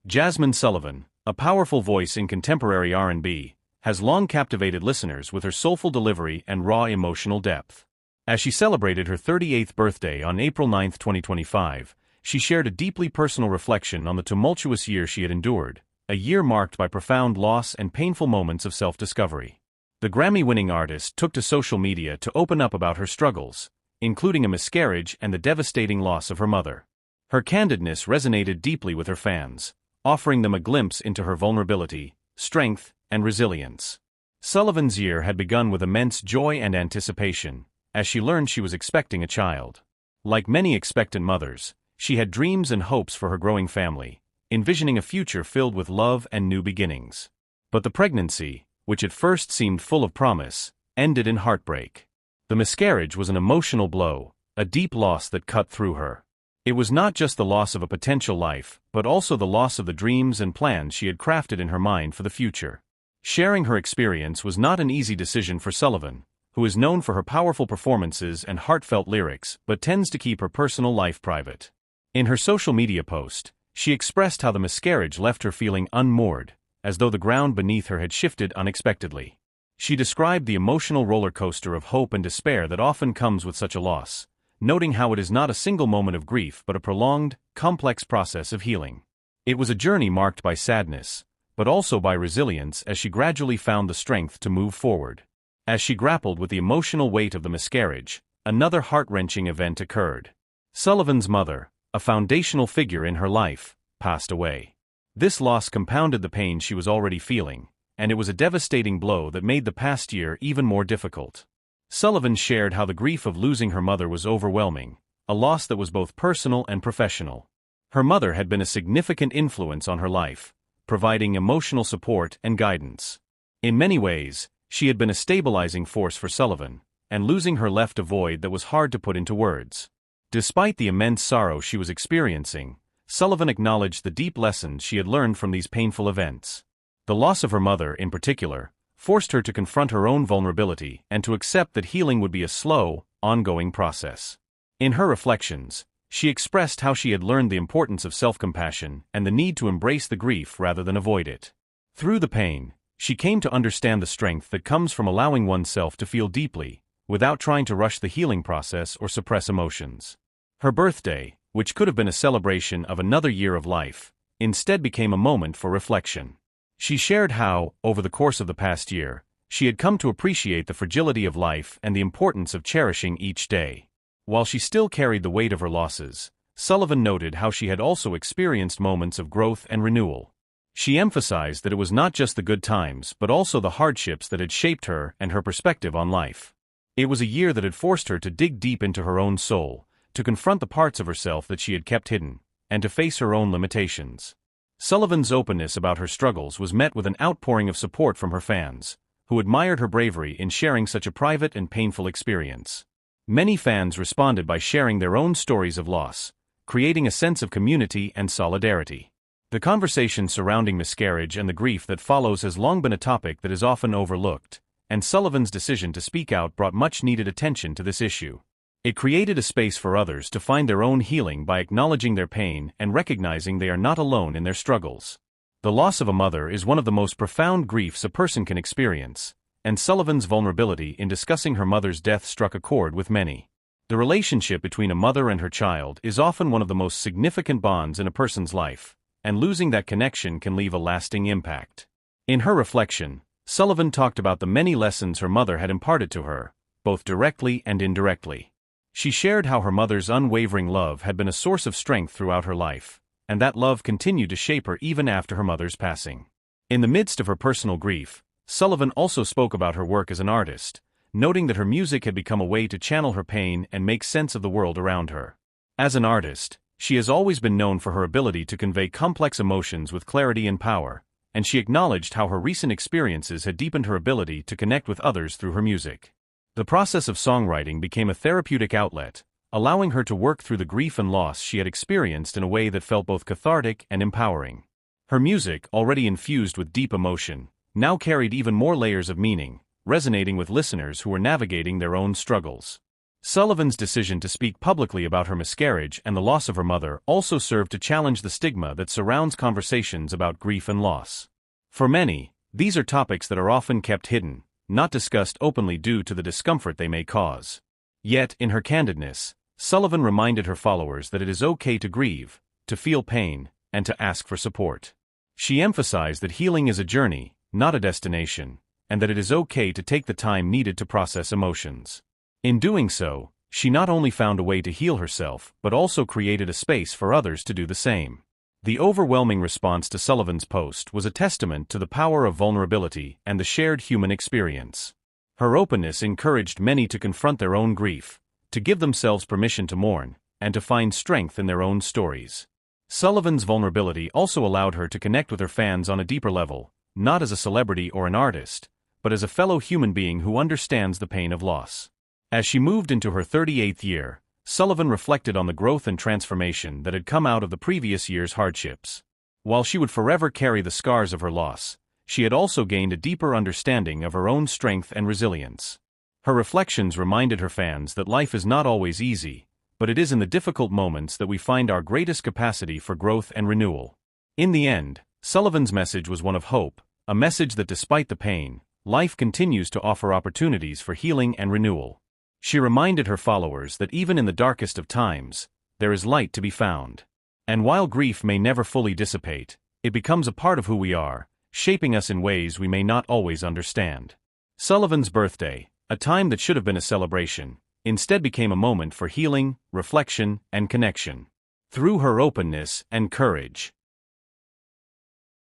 Jazmine Sullivan, a powerful voice in contemporary R&B, has long captivated listeners with her soulful delivery and raw emotional depth. As she celebrated her 38th birthday on April 9, 2025, she shared a deeply personal reflection on the tumultuous year she had endured, a year marked by profound loss and painful moments of self-discovery. The Grammy-winning artist took to social media to open up about her struggles, including a miscarriage and the devastating loss of her mother. Her candidness resonated deeply with her fans, offering them a glimpse into her vulnerability, strength, and resilience. Sullivan's year had begun with immense joy and anticipation, as she learned she was expecting a child. Like many expectant mothers, she had dreams and hopes for her growing family, envisioning a future filled with love and new beginnings. But the pregnancy, which at first seemed full of promise, ended in heartbreak. The miscarriage was an emotional blow, a deep loss that cut through her. It was not just the loss of a potential life, but also the loss of the dreams and plans she had crafted in her mind for the future. Sharing her experience was not an easy decision for Sullivan, who is known for her powerful performances and heartfelt lyrics but tends to keep her personal life private. In her social media post, she expressed how the miscarriage left her feeling unmoored, as though the ground beneath her had shifted unexpectedly. She described the emotional roller coaster of hope and despair that often comes with such a loss, noting how it is not a single moment of grief but a prolonged, complex process of healing. It was a journey marked by sadness, but also by resilience as she gradually found the strength to move forward. As she grappled with the emotional weight of the miscarriage, another heart-wrenching event occurred. Sullivan's mother, a foundational figure in her life, passed away. This loss compounded the pain she was already feeling, and it was a devastating blow that made the past year even more difficult. Sullivan shared how the grief of losing her mother was overwhelming, a loss that was both personal and professional. Her mother had been a significant influence on her life, providing emotional support and guidance. In many ways, she had been a stabilizing force for Sullivan, and losing her left a void that was hard to put into words. Despite the immense sorrow she was experiencing, Sullivan acknowledged the deep lessons she had learned from these painful events. The loss of her mother, in particular, forced her to confront her own vulnerability and to accept that healing would be a slow, ongoing process. In her reflections, she expressed how she had learned the importance of self-compassion and the need to embrace the grief rather than avoid it. Through the pain, she came to understand the strength that comes from allowing oneself to feel deeply, without trying to rush the healing process or suppress emotions. Her birthday, which could have been a celebration of another year of life, instead became a moment for reflection. She shared how, over the course of the past year, she had come to appreciate the fragility of life and the importance of cherishing each day. While she still carried the weight of her losses, Sullivan noted how she had also experienced moments of growth and renewal. She emphasized that it was not just the good times but also the hardships that had shaped her and her perspective on life. It was a year that had forced her to dig deep into her own soul, to confront the parts of herself that she had kept hidden, and to face her own limitations. Sullivan's openness about her struggles was met with an outpouring of support from her fans, who admired her bravery in sharing such a private and painful experience. Many fans responded by sharing their own stories of loss, creating a sense of community and solidarity. The conversation surrounding miscarriage and the grief that follows has long been a topic that is often overlooked, and Sullivan's decision to speak out brought much-needed attention to this issue. It created a space for others to find their own healing by acknowledging their pain and recognizing they are not alone in their struggles. The loss of a mother is one of the most profound griefs a person can experience, and Sullivan's vulnerability in discussing her mother's death struck a chord with many. The relationship between a mother and her child is often one of the most significant bonds in a person's life, and losing that connection can leave a lasting impact. In her reflection, Sullivan talked about the many lessons her mother had imparted to her, both directly and indirectly. She shared how her mother's unwavering love had been a source of strength throughout her life, and that love continued to shape her even after her mother's passing. In the midst of her personal grief, Sullivan also spoke about her work as an artist, noting that her music had become a way to channel her pain and make sense of the world around her. As an artist, she has always been known for her ability to convey complex emotions with clarity and power, and she acknowledged how her recent experiences had deepened her ability to connect with others through her music. The process of songwriting became a therapeutic outlet, allowing her to work through the grief and loss she had experienced in a way that felt both cathartic and empowering. Her music, already infused with deep emotion, now carried even more layers of meaning, resonating with listeners who were navigating their own struggles. Sullivan's decision to speak publicly about her miscarriage and the loss of her mother also served to challenge the stigma that surrounds conversations about grief and loss. For many, these are topics that are often kept hidden, not discussed openly due to the discomfort they may cause. Yet, in her candidness, Sullivan reminded her followers that it is okay to grieve, to feel pain, and to ask for support. She emphasized that healing is a journey, not a destination, and that it is okay to take the time needed to process emotions. In doing so, she not only found a way to heal herself but also created a space for others to do the same. The overwhelming response to Sullivan's post was a testament to the power of vulnerability and the shared human experience. Her openness encouraged many to confront their own grief, to give themselves permission to mourn, and to find strength in their own stories. Sullivan's vulnerability also allowed her to connect with her fans on a deeper level, not as a celebrity or an artist, but as a fellow human being who understands the pain of loss. As she moved into her 38th year, Sullivan reflected on the growth and transformation that had come out of the previous year's hardships. While she would forever carry the scars of her loss, she had also gained a deeper understanding of her own strength and resilience. Her reflections reminded her fans that life is not always easy, but it is in the difficult moments that we find our greatest capacity for growth and renewal. In the end, Sullivan's message was one of hope, a message that despite the pain, life continues to offer opportunities for healing and renewal. She reminded her followers that even in the darkest of times, there is light to be found. And while grief may never fully dissipate, it becomes a part of who we are, shaping us in ways we may not always understand. Sullivan's birthday, a time that should have been a celebration, instead became a moment for healing, reflection, and connection. Through her openness and courage,